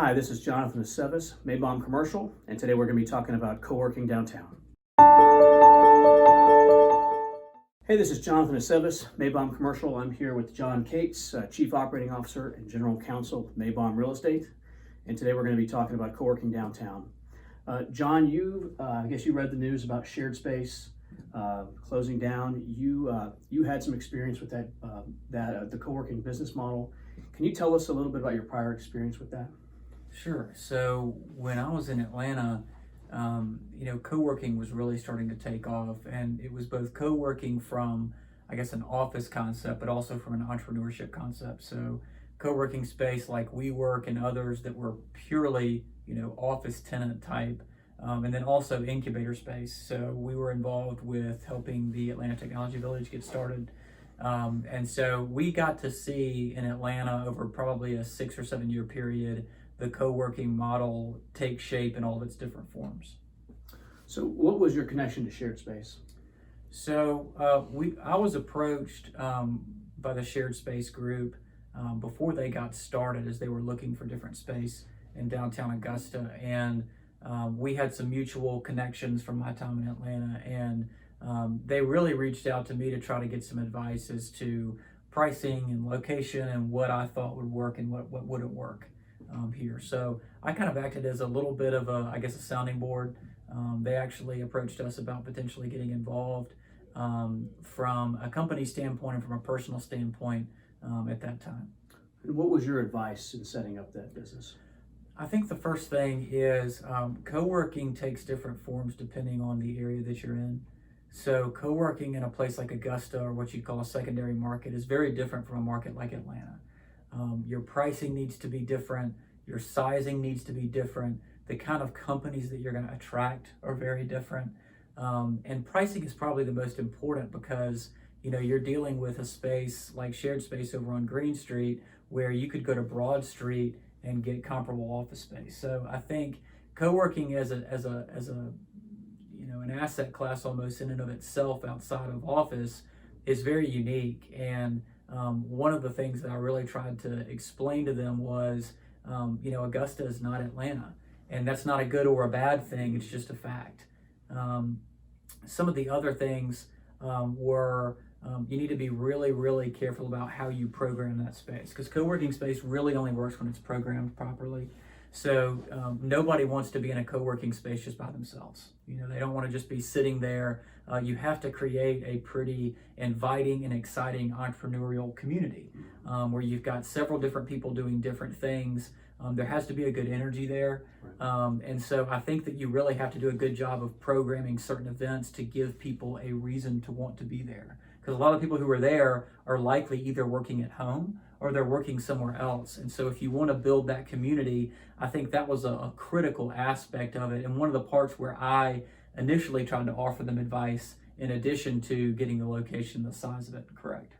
Hi, this is Jonathan Aceves, Maybom Commercial, and today we're going to be talking about co-working downtown. Hey, this is Jonathan Aceves, Maybom Commercial. I'm here with John Cates, Chief Operating Officer and General Counsel of Maybom Real Estate, and today we're going to be talking about co-working downtown. John, I guess you read the news about Sharedspace closing down. You had some experience with the co-working business model. Can you tell us a little bit about your prior experience with that? Sure. So when I was in Atlanta, co-working was really starting to take off, and it was both co-working from, I guess, an office concept, but also from an entrepreneurship concept. So co-working space like WeWork and others that were purely, office tenant type, and then also incubator space. So we were involved with helping the Atlanta Technology Village get started. And so we got to see in Atlanta over probably a 6 or 7 year period the co-working model take shape in all of its different forms. So what was your connection to Sharedspace? So I was approached by the Sharedspace group before they got started, as they were looking for different space in downtown Augusta, and we had some mutual connections from my time in Atlanta, and they really reached out to me to try to get some advice as to pricing and location and what I thought would work and what wouldn't work here. So I kind of acted as a little bit of a sounding board. They actually approached us about potentially getting involved from a company standpoint and from a personal standpoint at that time. And what was your advice in setting up that business? I think the first thing is co-working takes different forms depending on the area that you're in. So co-working in a place like Augusta, or what you call a secondary market, is very different from a market like Atlanta. Your pricing needs to be different. Your sizing needs to be different. The kind of companies that you're going to attract are very different. And pricing is probably the most important because, you're dealing with a space like Sharedspace over on Green Street where you could go to Broad Street and get comparable office space. So I think co-working as an asset class almost in and of itself outside of office is very unique. And one of the things that I really tried to explain to them was, Augusta is not Atlanta, and that's not a good or a bad thing. It's just a fact. Some of the other things were you need to be really, really careful about how you program that space, because co-working space really only works when it's programmed properly. So nobody wants to be in a co-working space just by themselves. They don't want to just be sitting there. You have to create a pretty inviting and exciting entrepreneurial community where you've got several different people doing different things. There has to be a good energy there. And so I think that you really have to do a good job of programming certain events to give people a reason to want to be there. Because a lot of people who are there are likely either working at home or they're working somewhere else. And so if you want to build that community, I think that was a critical aspect of it. And one of the parts where I initially tried to offer them advice in addition to getting the location, the size of it correct.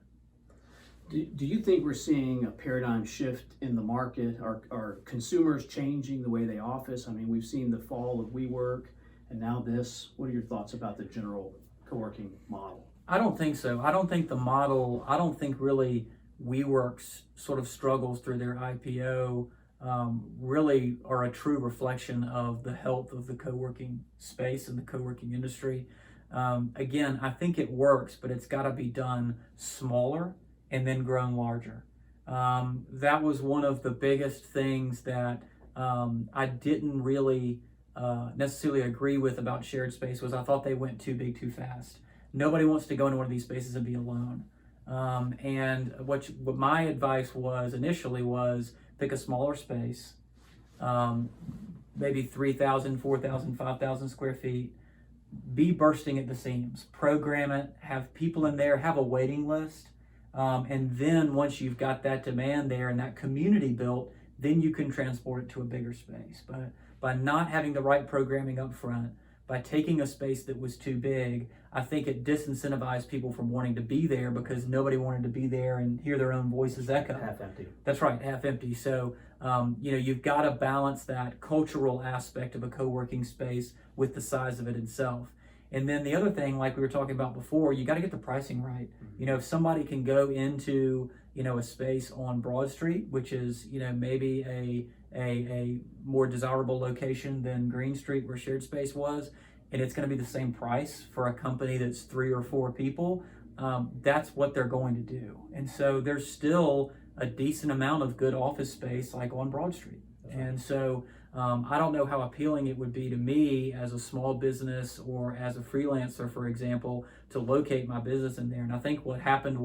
Do you think we're seeing a paradigm shift in the market? Are consumers changing the way they office? I mean, we've seen the fall of WeWork and now this. What are your thoughts about the general co-working model? I don't think so. I don't think really WeWork's sort of struggles through their IPO really are a true reflection of the health of the co-working space and the co-working industry. Again, I think it works, but it's got to be done smaller and then grown larger. That was one of the biggest things that I didn't really necessarily agree with about Sharedspace. Was I thought they went too big too fast. Nobody wants to go into one of these spaces and be alone. And what my advice was initially was pick a smaller space, maybe 3,000, 4,000, 5,000 square feet, be bursting at the seams, program it, have people in there, have a waiting list. And then once you've got that demand there and that community built, then you can transport it to a bigger space. But by not having the right programming up front, by taking a space that was too big, I think it disincentivized people from wanting to be there because nobody wanted to be there and hear their own voices echo. Half empty. That's right, half empty. So, you've got to balance that cultural aspect of a co-working space with the size of it itself. And then the other thing, like we were talking about before, you got to get the pricing right. If somebody can go into, a space on Broad Street, which is, maybe a more desirable location than Green Street where Sharedspace was, and it's going to be the same price for a company that's 3 or 4 people, that's what they're going to do. And so there's still a decent amount of good office space like on Broad Street. And so I don't know how appealing it would be to me as a small business or as a freelancer, for example, to locate my business in there. And I think what happened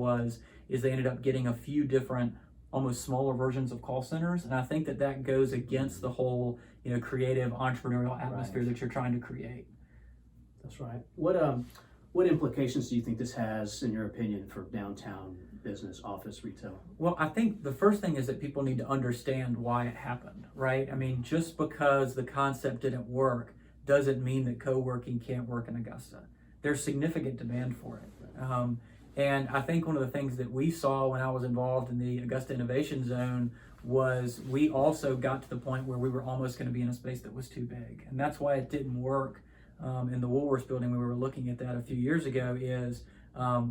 is they ended up getting a few different, almost smaller versions of call centers. And I think that goes against the whole, creative entrepreneurial atmosphere that you're trying to create. That's right. What implications do you think this has, in your opinion, for downtown business, office, retail? Well, I think the first thing is that people need to understand why it happened, right? I mean, just because the concept didn't work doesn't mean that co-working can't work in Augusta. There's significant demand for it. And I think one of the things that we saw when I was involved in the Augusta Innovation Zone was we also got to the point where we were almost going to be in a space that was too big. And that's why it didn't work in the Woolworths building. We were looking at that a few years ago is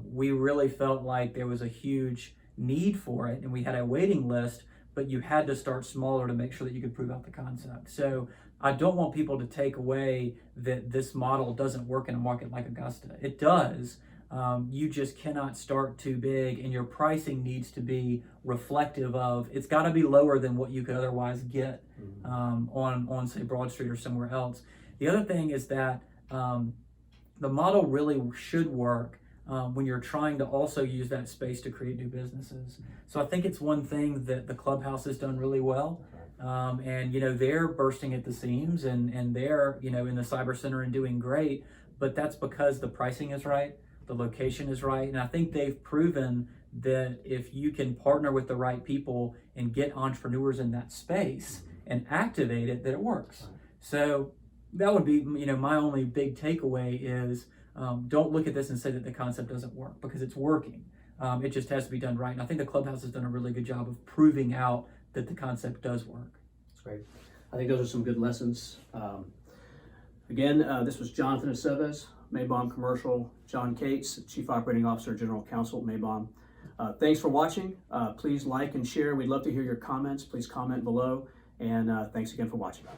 we really felt like there was a huge need for it and we had a waiting list, but you had to start smaller to make sure that you could prove out the concept. So I don't want people to take away that this model doesn't work in a market like Augusta. It does. You just cannot start too big, and your pricing needs to be reflective of, it's got to be lower than what you could otherwise get on say Broad Street or somewhere else. The other thing is that the model really should work when you're trying to also use that space to create new businesses. So I think it's one thing that the clubhouse has done really well. And they're bursting at the seams and they're in the cyber center and doing great, but that's because the pricing is right, the location is right, and I think they've proven that if you can partner with the right people and get entrepreneurs in that space and activate it, that it works. So that would be my only big takeaway is don't look at this and say that the concept doesn't work, because it's working. It just has to be done right. And I think the clubhouse has done a really good job of proving out that the concept does work. That's great. I think those are some good lessons. Again, this was Jonathan Aceves, Maybaum Commercial, John Cates, Chief Operating Officer, General Counsel at Maybaum. Thanks for watching. Please like and share. We'd love to hear your comments. Please comment below. And thanks again for watching.